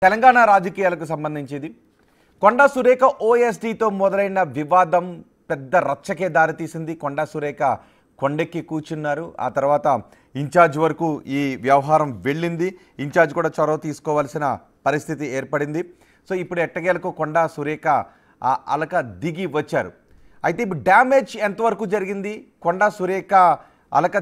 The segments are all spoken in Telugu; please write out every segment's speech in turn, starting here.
తెలంగాణ రాజకీయాలకు సంబంధించింది. కొండా సురేఖ ఓఎస్డీతో మొదలైన వివాదం పెద్ద రచ్చకే దారితీసింది. కొండా సురేఖ కొండెక్కి కూర్చున్నారు. ఆ తర్వాత ఇన్ఛార్జ్ వరకు ఈ వ్యవహారం వెళ్ళింది. ఇన్ఛార్జ్ కూడా చొరవ తీసుకోవాల్సిన పరిస్థితి ఏర్పడింది. సో ఇప్పుడు ఎట్టకేలకు కొండా సురేఖ ఆ అలక దిగి వచ్చారు. అయితే ఇప్పుడు డ్యామేజ్ ఎంతవరకు జరిగింది? కొండా సురేఖ అలక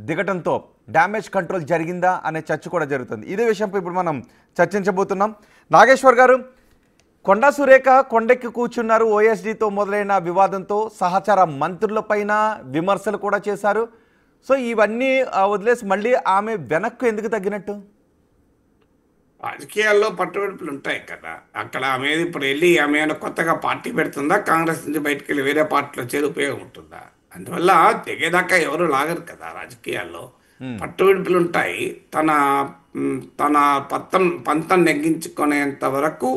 దిగటంతో డ్యామేజ్ కంట్రోల్ జరిగిందా అనే చర్చ కూడా జరుగుతుంది. ఇదే విషయంపై ఇప్పుడు మనం చర్చించబోతున్నాం. నాగేశ్వర్ గారు, కొండా సురేఖ కొండెక్కి కూర్చున్నారు. ఓఎస్డీతో మొదలైన వివాదంతో సహచార మంత్రులపైన విమర్శలు కూడా చేశారు. సో ఇవన్నీ వదిలేసి మళ్ళీ ఆమె వెనక్కు ఎందుకు తగ్గినట్టు? రాజకీయాల్లో పట్టుబడుపులు ఉంటాయి కదా. అక్కడ ఆమె ఇప్పుడు వెళ్ళి ఆమె కొత్తగా పార్టీ పెడుతుందా, కాంగ్రెస్ నుంచి బయటకు వెళ్ళి వేరే పార్టీలో చేరి ఉపయోగం ఉంటుందా? అందువల్ల తెగేదాకా ఎవరు లాగరు కదా. రాజకీయాల్లో పట్టుబడుపులు ఉంటాయి. తన తన పంతం నెగ్గించుకునేంత వరకు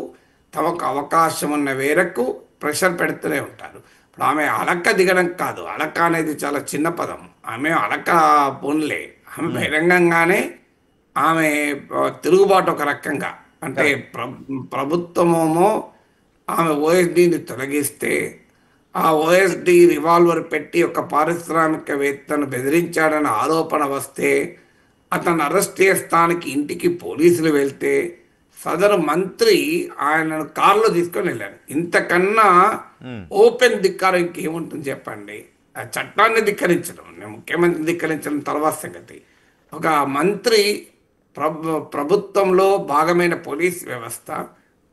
తమకు అవకాశం ఉన్న వేరకు ప్రెషర్ పెడుతూనే ఉంటారు. ఇప్పుడు ఆమె అలక్క దిగడం కాదు, అలక్క అనేది చాలా చిన్న పదం. ఆమె అలక్క పోన్లే, ఆమె బహిరంగంగానే ఆమె తిరుగుబాటు ఒక రకంగా, అంటే ప్రభుత్వమేమో ఆమె ఓఎస్డీని తొలగిస్తే ఆ ఓఎస్డీ రివాల్వర్ పెట్టి ఒక పారిశ్రామికవేత్తను బెదిరించాడన్న ఆరోపణ వస్తే అతను అరెస్ట్ చేస్తానికి ఇంటికి పోలీసులు వెళ్తే సదరు మంత్రి ఆయనను కారులో తీసుకొని వెళ్ళారు. ఇంతకన్నా ఓపెన్ ధిక్కారం ఇంకేముంటుంది చెప్పండి? ఆ చట్టాన్ని ధిక్కరించడం, ముఖ్యమంత్రి ధిక్కరించడం తర్వాత సంగతి. ఒక మంత్రి ప్రభుత్వంలో భాగమైన పోలీస్ వ్యవస్థ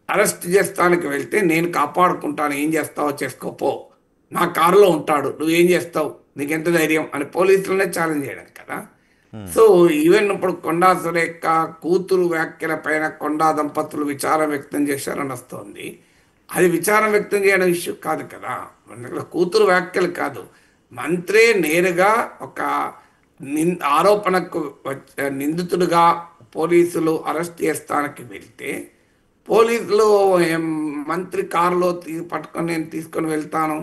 అరెస్ట్ చేస్తానికి వెళ్తే నేను కాపాడుకుంటాను, ఏం చేస్తావో చేసుకోపో, నా కారులో ఉంటాడు, నువ్వేం చేస్తావు, నీకెంత ధైర్యం అని పోలీసులనే ఛాలెంజ్ చేయడం కదా. సో ఈవెన్ ఇప్పుడు కొండా సురేఖ కూతురు వ్యాఖ్యల పైన కొండా దంపతులు విచారం వ్యక్తం చేశారని వస్తుంది. అది విచారం వ్యక్తం చేయడం ఇష్యూ కాదు కదా. కూతురు వ్యాఖ్యలు కాదు, మంత్రే నేరుగా ఒక ఆరోపణకు నిందితుడిగా పోలీసులు అరెస్ట్ చేస్తానికి వెళ్తే పోలీసులు మంత్రి కారులో పట్టుకొని నేను తీసుకొని వెళ్తాను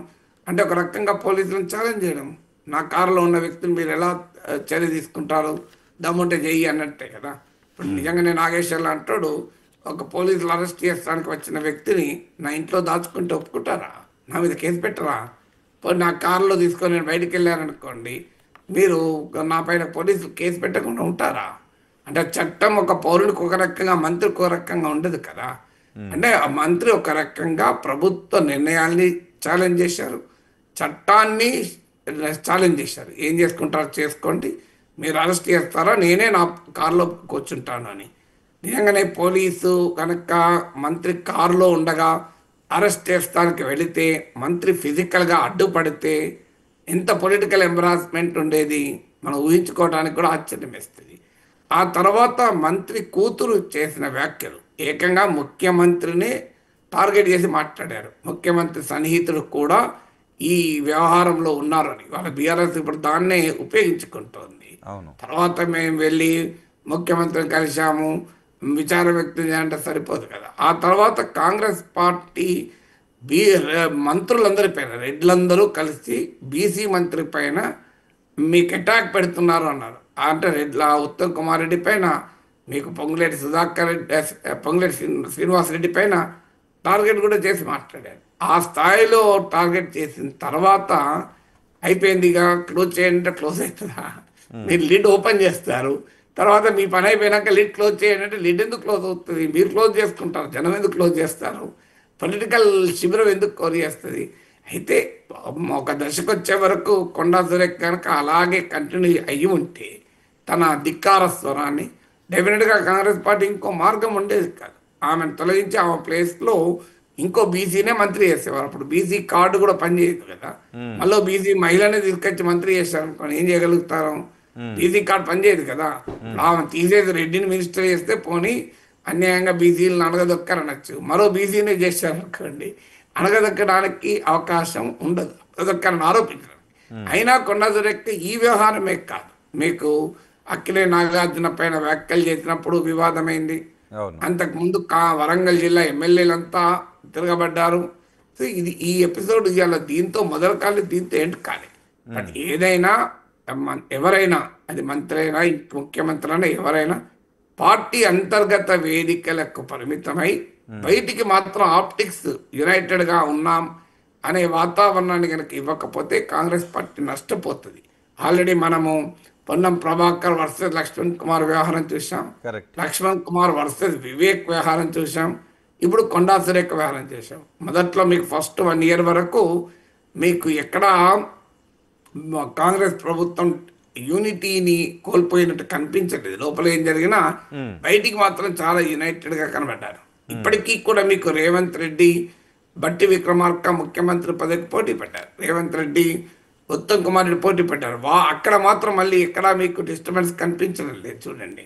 అంటే ఒక రకంగా పోలీసులను ఛాలెంజ్ చేయడం. నా కారులో ఉన్న వ్యక్తిని మీరు ఎలా చర్య తీసుకుంటారు, దమ్ముంటే చెయ్యి అన్నట్టే కదా. ఇప్పుడు నిజంగానే నాగేశ్వర్లు అంటాడు, ఒక పోలీసులు అరెస్ట్ చేస్తానికి వచ్చిన వ్యక్తిని నా ఇంట్లో దాచుకుంటే ఒప్పుకుంటారా? నా మీద కేసు పెట్టరా? నా కారులో తీసుకొని నేను బయటికి వెళ్ళారనుకోండి, మీరు నా పైన పోలీసులు కేసు పెట్టకుండా ఉంటారా? అంటే చట్టం ఒక పౌరునికి ఒక రకంగా, మంత్రికి ఒక రకంగా ఉండదు కదా. అంటే ఆ మంత్రి ఒక రకంగా ప్రభుత్వ నిర్ణయాల్ని ఛాలెంజ్ చేశారు, చట్టాన్ని ఛాలెంజ్ చేశారు. ఏం చేసుకుంటారో చేసుకోండి, మీరు అరెస్ట్ చేస్తారా, నేనే నా కారులో కూర్చుంటాను అని. నిజంగానే పోలీసు కనుక మంత్రి కారులో ఉండగా అరెస్ట్ చేస్తానికి వెళితే మంత్రి ఫిజికల్గా అడ్డుపడితే ఎంత పొలిటికల్ ఎంబరాస్మెంట్ ఉండేది మనం ఊహించుకోవడానికి కూడా ఆశ్చర్యం వేస్తుంది. ఆ తర్వాత మంత్రి కూతురు చేసిన వ్యాఖ్యలు ఏకంగా ముఖ్యమంత్రిని టార్గెట్ చేసి మాట్లాడారు. ముఖ్యమంత్రి సన్నిహితుడు కూడా ఈ వ్యవహారంలో ఉన్నారని వాళ్ళ బీఆర్ఎస్ ఇప్పుడు దాన్నే ఉపయోగించుకుంటోంది. తర్వాత మేము వెళ్ళి ముఖ్యమంత్రిని కలిశాము, విచారం వ్యక్తం చేయాలంటే సరిపోదు కదా. ఆ తర్వాత కాంగ్రెస్ పార్టీ మంత్రులందరిపైన, రెడ్లందరూ కలిసి బీసీ మంత్రి పైన మీకు అటాక్ పెడుతున్నారు అన్నారు. అంటే రెడ్ల ఉత్తమ్ కుమార్ రెడ్డి పైన, మీకు పొంగులేటి సుధాకర్ రెడ్డి, పొంగులేటి శ్రీనివాసరెడ్డి పైన టార్గెట్ కూడా చేసి మాట్లాడారు. ఆ స్థాయిలో టార్గెట్ చేసిన తర్వాత అయిపోయింది, ఇక క్లోజ్ చేయండి, క్లోజ్ అవుతుందా? మీరు లిడ్ ఓపెన్ చేస్తారు, తర్వాత మీ పని అయిపోయినాక లిడ్ క్లోజ్ చేయండి అంటే లిడ్ ఎందుకు క్లోజ్ అవుతుంది? మీరు క్లోజ్ చేసుకుంటారు, జనం ఎందుకు క్లోజ్ చేస్తారు? పొలిటికల్ శిబిరం ఎందుకు కోరి చేస్తుంది? అయితే ఒక దశకు వచ్చే వరకు కొండా సురేఖ కనుక అలాగే కంటిన్యూ అయ్యి ఉంటే తన ధిక్కార స్వరాన్ని డెఫినెట్గా కాంగ్రెస్ పార్టీ ఇంకో మార్గం ఉండేది కాదు. ఆమెను తొలగించి ఆమె ప్లేస్లో ఇంకో బీసీనే మంత్రి చేసేవారు. అప్పుడు బీసీ కార్డు కూడా పనిచేయదు కదా. మళ్ళీ బీసీ మహిళనే తీసుకొచ్చి మంత్రి చేశారు అనుకోండి, ఏం చేయగలుగుతారు? బీసీ కార్డు పనిచేయదు కదా. ఆమె తీసేసి రెడ్డిని మినిస్టర్ చేస్తే పోనీ అన్యాయంగా బీసీలను అనగదొక్కరనొచ్చు, మరో బీసీనే చేశారు అనుకోండి, అనగదొక్కడానికి అవకాశం ఉండదు, అనగదొక్కరని ఆరోపించడం. అయినా కొండా సురేఖ ఈ వ్యవహారమే కాదు, మీకు అక్కినే నాగార్జున పైన వ్యాఖ్యలు చేసినప్పుడు వివాదమైంది. అంతకుముందు వరంగల్ జిల్లా ఎమ్మెల్యేలంతా తిరగబడ్డారు. సో ఇది ఈ ఎపిసోడ్ ఇవాళ దీంతో మొదలు కాలేదు, దీంతో ఎండ్ కాలేదు. బట్ ఏదైనా ఎవరైనా, అది మంత్రి అయినా ముఖ్యమంత్రి అయినా ఎవరైనా పార్టీ అంతర్గత వేదికలకు పరిమితమై బయటికి మాత్రం ఆప్టిక్స్ యునైటెడ్గా ఉన్నాం అనే వాతావరణాన్ని కనుక ఇవ్వకపోతే కాంగ్రెస్ పార్టీ నష్టపోతుంది. ఆల్రెడీ మనము పొన్నం ప్రభాకర్ వర్సెస్ లక్ష్మణ్ కుమార్ వ్యవహారం చూసాం, కరెక్ట్. లక్ష్మణ్ కుమార్ వర్సెస్ వివేక్ వ్యవహారం చూసాం, ఇప్పుడు కొండా సురేఖ వ్యవహారం చేశాం. మొదట్లో మీకు ఫస్ట్ 1 year వరకు మీకు ఎక్కడ కాంగ్రెస్ ప్రభుత్వం యూనిటీని కోల్పోయినట్టు కనిపించలేదు. లోపల ఏం జరిగినా బయటికి మాత్రం చాలా యునైటెడ్గా కనబడ్డారు. ఇప్పటికీ కూడా మీకు రేవంత్ రెడ్డి, బట్టి విక్రమార్క ముఖ్యమంత్రి పదవికి పోటీ పడ్డారు. రేవంత్ రెడ్డి, ఉత్తమ్ కుమార్ రెడ్డి పోటీ పడ్డారు. అక్కడ మాత్రం మళ్ళీ ఎక్కడ మీకు డిస్టర్బెన్స్ కనిపించడం లేదు చూడండి.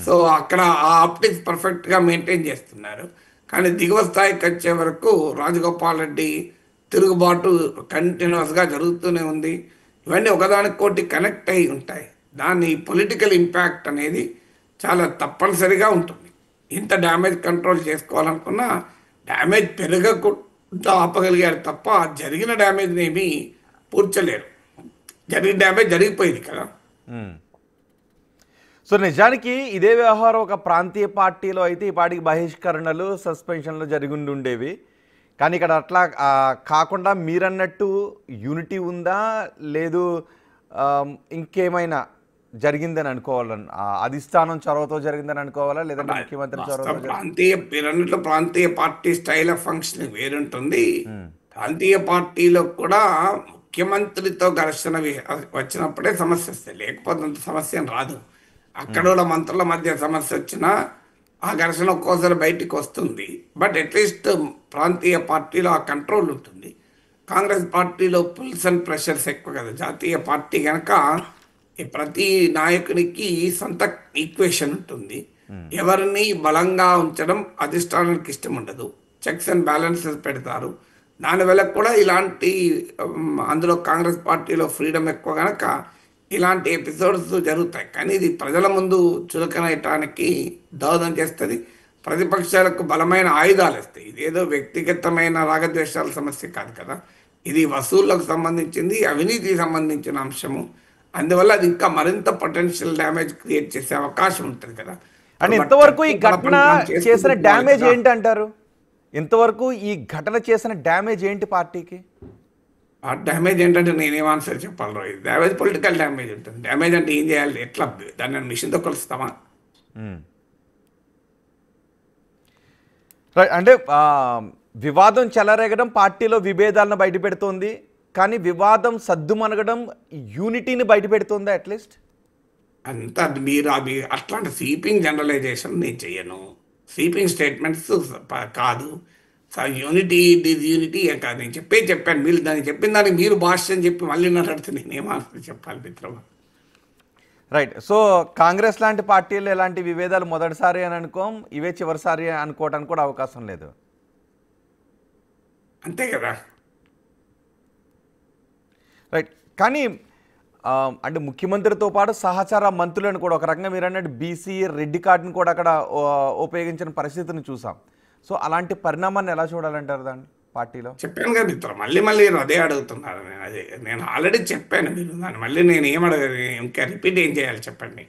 సో అక్కడ ఆ ఆప్టిక్స్ పర్ఫెక్ట్గా మెయింటైన్ చేస్తున్నారు. కానీ దిగువ స్థాయికి వచ్చే వరకు రాజగోపాల్ రెడ్డి తిరుగుబాటు కంటిన్యూస్గా జరుగుతూనే ఉంది. ఇవన్నీ ఒకదానికోటి కనెక్ట్ అయి ఉంటాయి. దాని పొలిటికల్ ఇంపాక్ట్ అనేది చాలా తప్పనిసరిగా ఉంటుంది. ఇంత డ్యామేజ్ కంట్రోల్ చేసుకోవాలనుకున్నా డ్యామేజ్ పెరగకుండా ఆపగలిగారు తప్ప జరిగిన డ్యామేజ్ని ఏమీ పూడ్చలేరు. జరిగిన డ్యామేజ్ జరిగిపోయింది కదా. సో నిజానికి ఇదే వ్యవహారం ఒక ప్రాంతీయ పార్టీలో అయితే ఈ పార్టీకి బహిష్కరణలు, సస్పెన్షన్లు జరిగి ఉండేవి. కానీ ఇక్కడ అట్లా కాకుండా మీరన్నట్టు యూనిటీ ఉందా, లేదు ఇంకేమైనా జరిగిందని అనుకోవాలని, అధిష్టానం చొరవతో జరిగిందని అనుకోవాలా, లేదంటే ముఖ్యమంత్రి చొరవ? ప్రాంతీయ పార్టీ స్టైల్ ఆఫ్ ఫంక్షనింగ్ వేరుంటుంది. ప్రాంతీయ పార్టీలో కూడా ముఖ్యమంత్రితో ఘర్షణ వచ్చినప్పుడే సమస్య వస్తాయి, లేకపోతే అంత సమస్య రాదు. అక్కడ కూడా మంత్రుల మధ్య సమస్య వచ్చినా ఆ ఘర్షణ ఒక్కోసారి బయటికి వస్తుంది. బట్ అట్లీస్ట్ ప్రాంతీయ పార్టీలో ఆ కంట్రోల్ ఉంటుంది. కాంగ్రెస్ పార్టీలో పుల్స్ అండ్ ప్రెషర్స్ ఎక్కువ కదా. జాతీయ పార్టీ కనుక ప్రతి నాయకునికి సొంత ఈక్వేషన్ ఉంటుంది. ఎవరిని బలంగా ఉంచడం అధిష్టానానికి ఇష్టం ఉండదు. చెక్స్ అండ్ బ్యాలెన్సెస్ పెడతారు. దానివల్ల కూడా ఇలాంటి అందులో కాంగ్రెస్ పార్టీలో ఫ్రీడమ్ ఎక్కువ కనుక ఇలాంటి ఎపిసోడ్స్ జరుగుతాయి. కానీ ఇది ప్రజల ముందు చులకనయటానికి దోహదం చేస్తుంది. ప్రతిపక్షాలకు బలమైన ఆయుధాలు ఇస్తాయి. ఇదేదో వ్యక్తిగతమైన రాగద్వేషాల సమస్య కాదు కదా. ఇది వసూళ్లకు సంబంధించింది, అవినీతికి సంబంధించిన అంశము. అందువల్ల అది ఇంకా మరింత పొటెన్షియల్ డ్యామేజ్ క్రియేట్ చేసే అవకాశం ఉంటుంది కదా. అంటే ఇంతవరకు ఈ ఘటన చేసిన డ్యామేజ్ ఏంటి అంటారు? ఇంతవరకు ఈ ఘటన చేసిన డ్యామేజ్ ఏంటి పార్టీకి? ఆ డ్యామేజ్ ఏంటంటే నేనేం ఆన్సర్ చెప్పాలి రోజు. డ్యామేజ్ పొలిటికల్ డ్యామేజ్ ఉంటుంది. డ్యామేజ్ అంటే ఏం చేయాలి, ఎట్లా దాన్ని మిషన్తో కొలుస్తామా? అంటే వివాదం చెలరేగడం పార్టీలో విభేదాలను బయటపెడుతోంది, కానీ వివాదం సద్దుమనగడం యూనిటీని బయటపెడుతుందా అట్లీస్ట్? అంతా మీరు అవి అట్లాంటి స్వీపింగ్ జనరలైజేషన్ నేను చెయ్యను. స్వీపింగ్ స్టేట్మెంట్స్ కాదు. యూనిటీ యూనిటీ కాదు. నేను చెప్పాను. మీరు దాన్ని చెప్పిన దానికి మీరు భాష్యం చెప్పి మళ్ళీ నడితే నేనేమాత్రం చెప్పాలి మిత్రమా? రైట్. సో కాంగ్రెస్ లాంటి పార్టీలు ఎలాంటి విభేదాలు మొదటిసారి అని అనుకోం, ఇవే చివరిసారి అనుకోవడానికి కూడా అవకాశం లేదు. అంతే కదా. రైట్. కానీ అంటే ముఖ్యమంత్రితో పాటు సహచార మంత్రులను కూడా ఒక రకంగా మీరు అన్నట్టు బీసీ రెడ్డి కార్డుని కూడా అక్కడ ఉపయోగించిన పరిస్థితిని చూసాం. సో అలాంటి పరిణామాన్ని ఎలా చూడాలంటారు దాన్ని పార్టీలో? చెప్పాను కదా మిత్రం, మళ్ళీ అదే అడుగుతున్నారు. నేను ఆల్రెడీ చెప్పాను. మీరు దాన్ని మళ్ళీ నేను ఏం అడగ ఇంకా రిపీట్ ఏం చేయాలి చెప్పండి.